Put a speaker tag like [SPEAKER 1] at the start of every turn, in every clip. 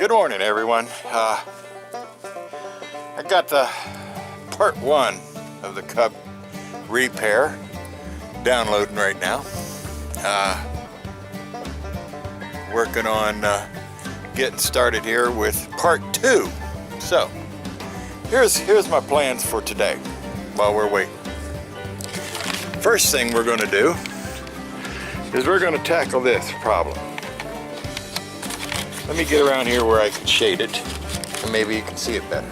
[SPEAKER 1] Good morning, everyone. I got the part 1 of the Cub Repair downloading right now. Working on getting started here with part 2. So here's my plans for today while we're waiting. First thing we're going to do is we're going to tackle this problem. Let me get around here where I can shade it, and maybe you can see it better.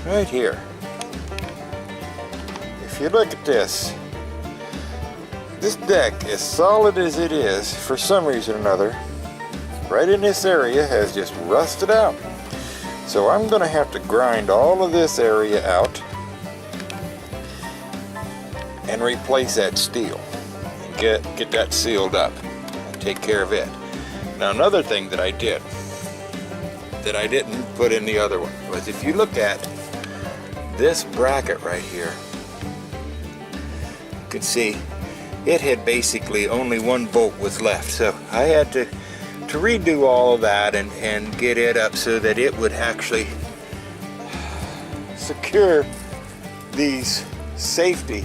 [SPEAKER 1] Right here. If you look at this deck, as solid as it is, for some reason or another, right in this area has just rusted out. So I'm going to have to grind all of this area out and replace that steel. Get that sealed up and take care of it. Now, another thing that I did that I didn't put in the other one was, if you look at this bracket right here, you can see it had basically only one bolt was left. So I had to redo all of that and get it up so that it would actually secure these safety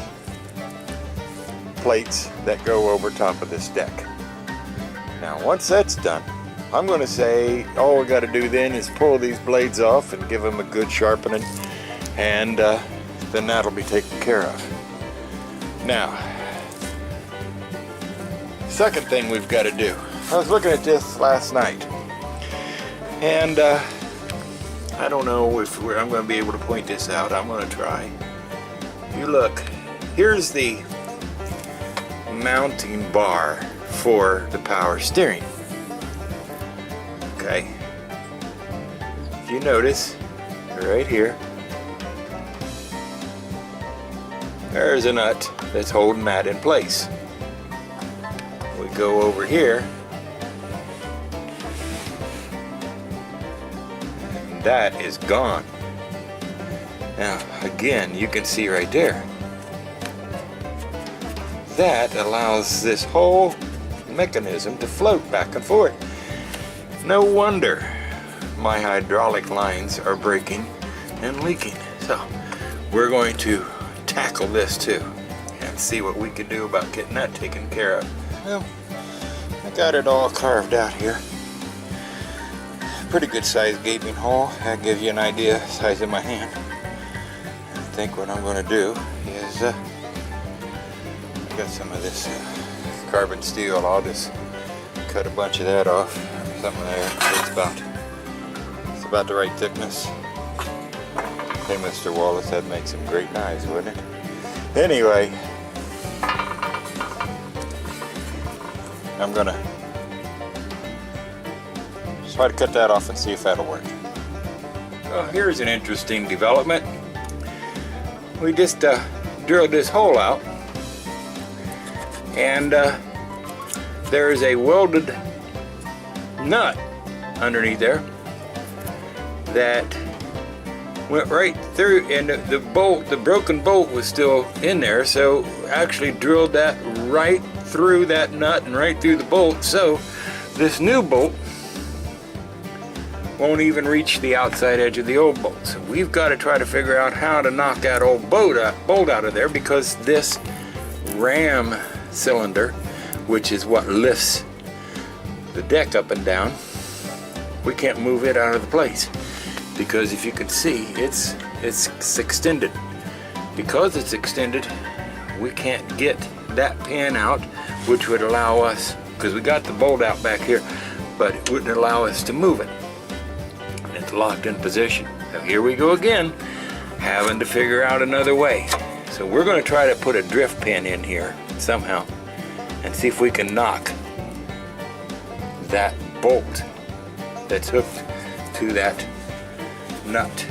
[SPEAKER 1] plates that go over top of this deck. Now, once that's done, I'm going to say all we got to do then is pull these blades off and give them a good sharpening, and then that'll be taken care of. Now, second thing we've got to do. I was looking at this last night, and I don't know if I'm going to be able to point this out. I'm going to try. If you look, here's the mounting bar for the power steering. Okay, if you notice right here, there's a nut that's holding that in place. We go over here, and that is gone. Now again, you can see right there, that allows this whole mechanism to float back and forth. No wonder my hydraulic lines are breaking and leaking. So we're going to tackle this too and see what we can do about getting that taken care of. Well, I got it all carved out here. Pretty good size gaping hole. That'll give you an idea of the size of my hand. I think what I'm going to do is I got some of this carbon steel. I'll just cut a bunch of that off. Something there. It's about the right thickness. Hey, Mr. Wallace, that'd make some great knives, wouldn't it? Anyway, I'm gonna try to cut that off and see if that'll work. Well, here's an interesting development. We just drilled this hole out, and there's a welded nut underneath there that went right through, and the broken bolt was still in there, so actually drilled that right through that nut and right through the bolt. So this new bolt won't even reach the outside edge of the old bolt. So we've got to try to figure out how to knock that old bolt out of there, because this ram cylinder, which is what lifts the deck up and down, we can't move it out of the place, because if you can see, it's extended. Because it's extended, we can't get that pin out, which would allow us, because we got the bolt out back here, but it wouldn't allow us to move it. And it's locked in position. So here we go again, having to figure out another way. So we're going to try to put a drift pin in here somehow and see if we can knock that bolt that's hooked to that nut.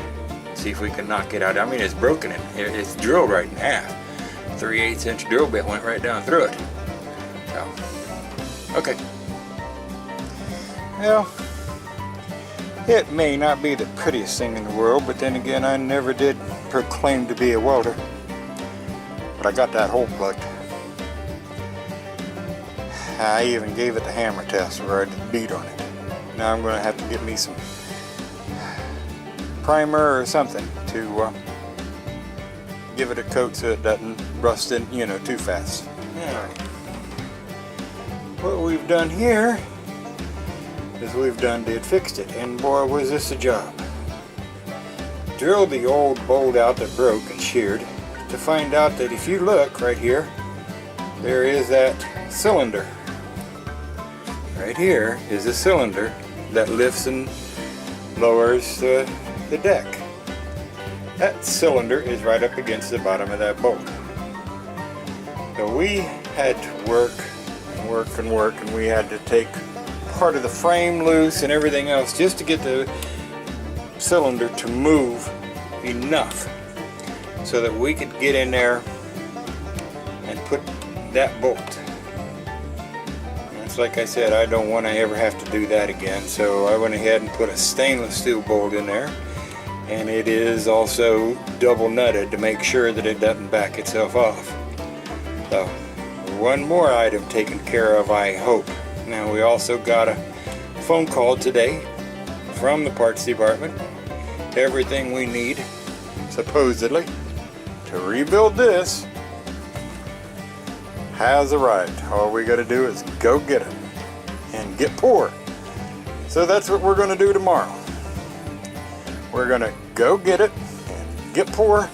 [SPEAKER 1] See if we can knock it out. I mean, it's broken. It's drilled right in half. 3/8 inch drill bit went right down through it. So, okay. Well, it may not be the prettiest thing in the world, but then again, I never did proclaim to be a welder. But I got that hole plugged. I even gave it the hammer test where I did beat on it. Now I'm going to have to get me some primer or something to give it a coat so it doesn't rust in, you know, too fast. Alright. What we've done here is fixed it, and boy was this a job. Drilled the old bolt out that broke and sheared to find out that if you look right here, there is that cylinder. Right here is a cylinder that lifts and lowers the deck. That cylinder is right up against the bottom of that bolt. So we had to work and work and work, and we had to take part of the frame loose and everything else just to get the cylinder to move enough so that we could get in there and put that bolt. And it's like I said, I don't want to ever have to do that again, so I went ahead and put a stainless steel bolt in there, and it is also double nutted to make sure that it doesn't back itself off. So one more item taken care of, I hope. Now we also got a phone call today from the parts department. Everything we need, supposedly, to rebuild this has arrived. All we got to do is go get it and get poor. So that's what we're going to do tomorrow. We're going to go get it and get poor,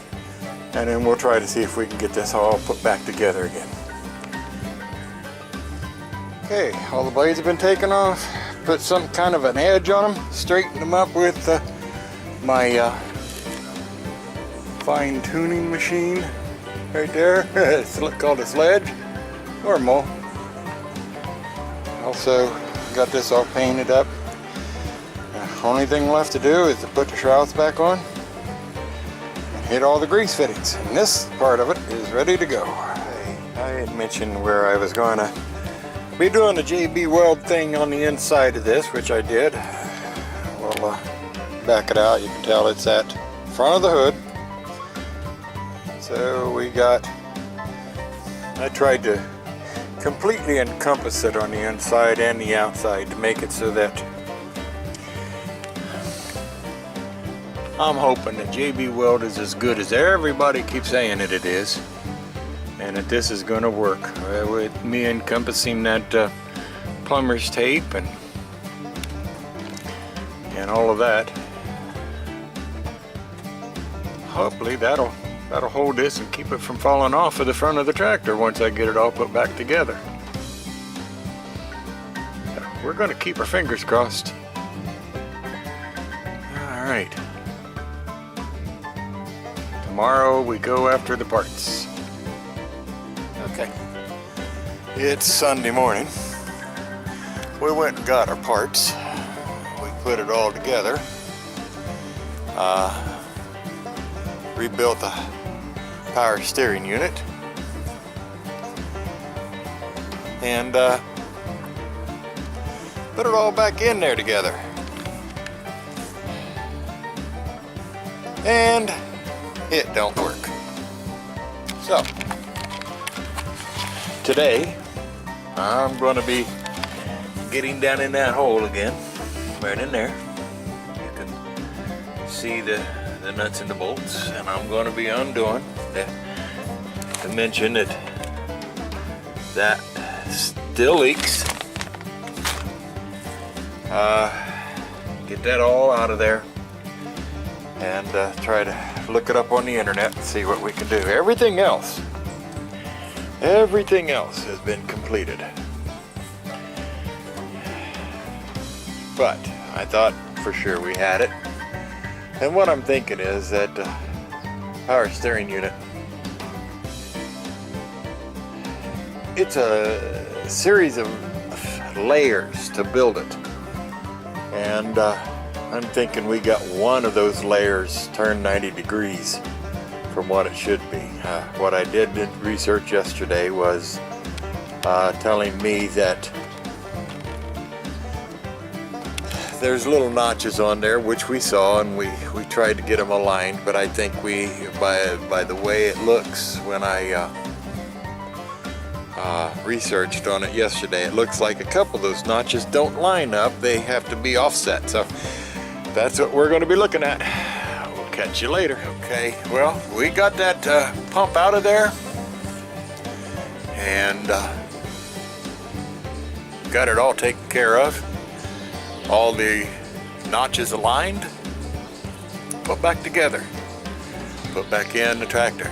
[SPEAKER 1] and then we'll try to see if we can get this all put back together again. Okay, all the blades have been taken off. Put some kind of an edge on them, straighten them up with my fine tuning machine right there. It's called a sledge or a mole. Also got this all painted up. The only thing left to do is to put the shrouds back on and hit all the grease fittings, and this part of it is ready to go. I had mentioned where I was going to be doing the JB Weld thing on the inside of this, which I did. We'll back it out. You can tell it's at front of the hood. So we got, I tried to completely encompass it on the inside and the outside to make it so that I'm hoping that JB Weld is as good as everybody keeps saying that it is, and that this is going to work with me encompassing that plumber's tape and all of that. Hopefully that'll hold this and keep it from falling off of the front of the tractor once I get it all put back together. So we're going to keep our fingers crossed. All right. Tomorrow we go after the parts. Okay. It's Sunday morning. We went and got our parts. We put it all together. Rebuilt the power steering unit. And put it all back in there together. And it don't work. So today I'm going to be getting down in that hole again, right in there. You can see the nuts and the bolts, and I'm going to be undoing to mention that still leaks. Get that all out of there and try to look it up on the internet and see what we can do. Everything else has been completed, but I thought for sure we had it. And what I'm thinking is that power steering unit, it's a series of layers to build it, and I'm thinking we got one of those layers turned 90 degrees from what it should be. What I did in research yesterday was telling me that there's little notches on there, which we saw, and we tried to get them aligned, but I think by the way it looks when I researched on it yesterday. It looks like a couple of those notches don't line up. They have to be offset. So that's what we're going to be looking at. We'll catch you later. Okay, well, we got that pump out of there and got it all taken care of. All the notches aligned, put back together, put back in the tractor.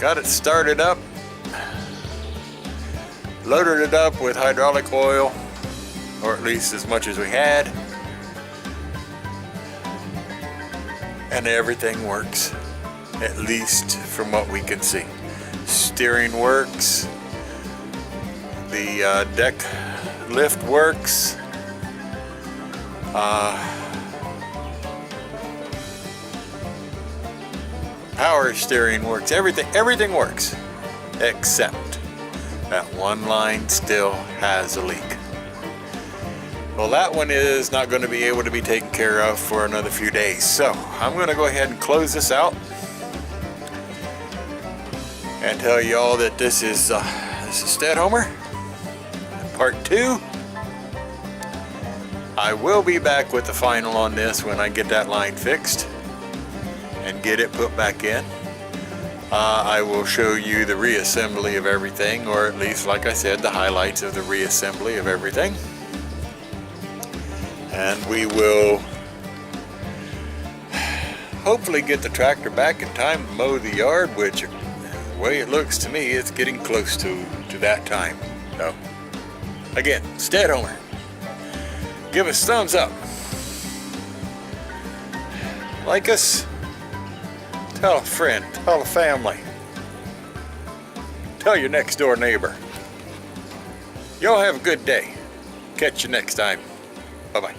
[SPEAKER 1] Got it started up, loaded it up with hydraulic oil, or at least as much as we had, and everything works, at least from what we can see. Steering works, the deck lift works, power steering works, everything works, except that one line still has a leak. Well, that one is not going to be able to be taken care of for another few days. So I'm going to go ahead and close this out and tell you all that this is Stedhomer, part 2. I will be back with the final on this when I get that line fixed and get it put back in. I will show you the reassembly of everything, or at least, like I said, the highlights of the reassembly of everything. And we will hopefully get the tractor back in time to mow the yard, which, the way it looks to me, it's getting close to that time. So, again, Stedhomer, give us thumbs up, like us, tell a friend, tell a family, tell your next door neighbor. Y'all have a good day. Catch you next time. Bye-bye.